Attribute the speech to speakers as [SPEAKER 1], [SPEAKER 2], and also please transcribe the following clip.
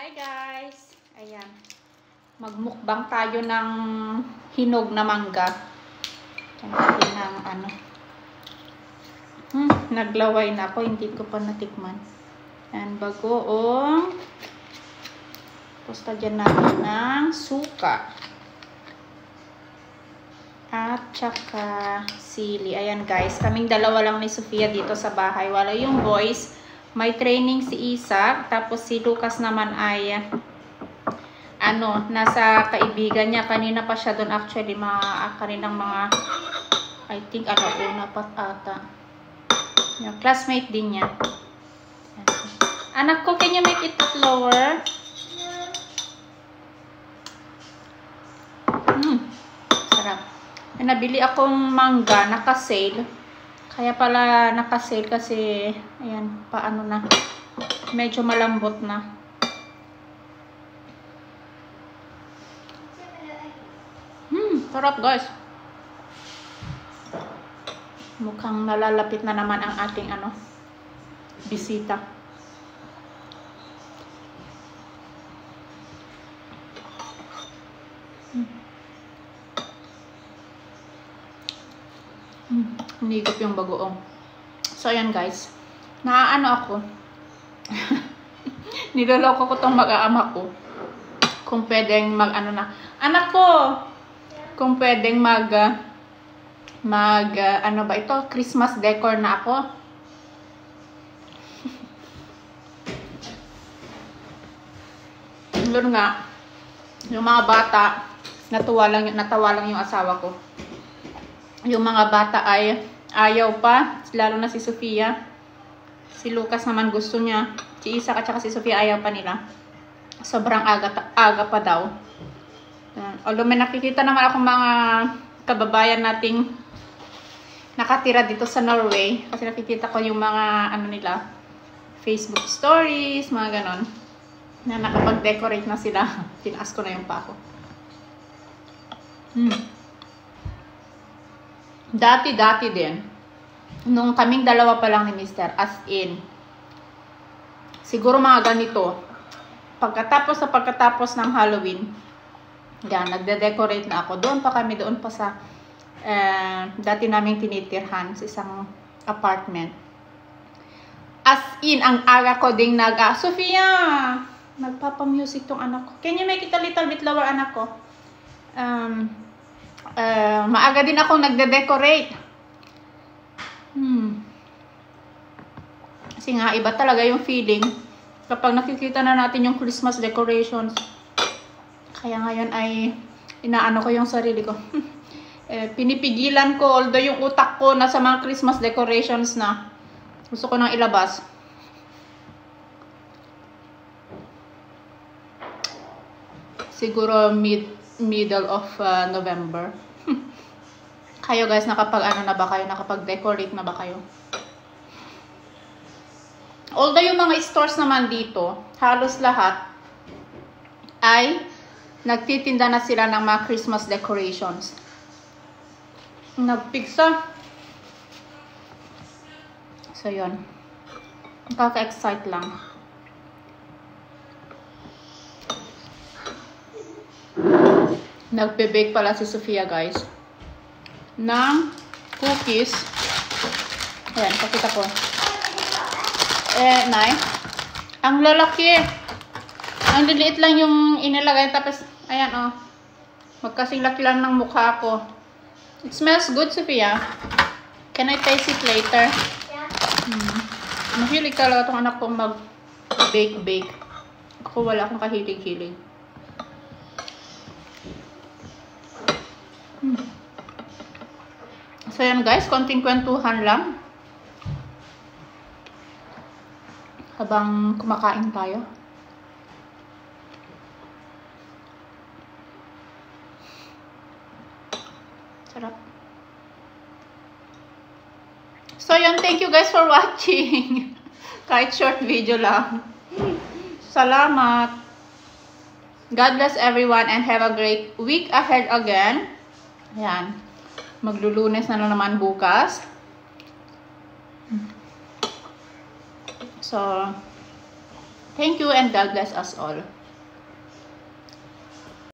[SPEAKER 1] Hi guys! Ayan. Magmukbang tayo ng hinog na mangga. Ayan ng ano. Naglaway na ako. Hindi ko pa natikman. Ayan, bagoong. Tapos tagyan natin ng suka. At saka sili. Ayan guys. Kaming dalawa lang ni Sofia dito sa bahay. Wala yung boys. May training si Isaac, tapos si Lucas naman ay nasa kaibigan niya. Kanina pa siya doon actually, kaninang mga I think una pa ata. Yung classmate din niya. Anak ko, can you make it lower? Sarap. May nabili akong mangga, naka-sale. Kaya pala naka-sale kasi, ayan, paano na, medyo malambot na. Sarap guys. Mukhang nalalapit na naman ang ating bisita. Hinigop yung bagoong. So, ayan guys. Ako. Niloloko ko tong mag-aama ko. Kung pwedeng anak ko! Kung pwedeng Christmas decor na ako. Doon nga, yung mga bata, natawa lang yung asawa ko. Yung mga bata ay ayaw pa, lalo na si Sofia. Si Lucas naman gusto niya. Si Isaac at saka si Sofia ayaw pa nila. Sobrang aga pa daw. Although may nakikita naman akong mga kababayan nating nakatira dito sa Norway. Kasi nakikita ko yung mga nila, Facebook stories, mga ganon. Na nakapag-decorate na sila. Tinaas ko na yung pa ako. Dati din. Nung kaming dalawa pa lang ni Mr. As in. Siguro mga ganito. Pagkatapos ng Halloween. Yan, nagde-decorate na ako. Doon pa sa dati naming tinitirhan sa isang apartment. As in, ang aga ko ding Sofia! Nagpapa-music tong anak ko. Can you make it a little bit lower, anak ko? Maaga din akong nagde-decorate. Kasi nga, iba talaga yung feeling kapag nakikita na natin yung Christmas decorations. Kaya ngayon ay inaano ko yung sarili ko. Pinipigilan ko, although yung utak ko nasa mga Christmas decorations na. Gusto ko nang ilabas. Siguro middle of November. Kayo guys, nakapag-decorate na ba kayo? Although yung mga stores naman dito, halos lahat ay nagtitinda na sila ng mga Christmas decorations. Nagpigsa. So yun. Nakaka-excite lang. Nagbe-bake pala si Sofia guys ng cookies. Ayan, pakita ko. Nay, ang lalaki. Ang liliit lang yung inilagay. Tapos, ayan magkasing laki lang ng mukha ko. It smells good, Sofia. Can I taste it later? Yeah. Mahilig talaga itong anak kong mag-bake. Ako wala akong kahilig-hilig. So yan guys, konting kwentuhan lang habang kumakain tayo. Sarap. So yan, thank you guys for watching. Kahit short video lang. Salamat. God bless everyone and have a great week ahead again. Ayan. Maglulunes na naman bukas. So, Thank you and God bless us all.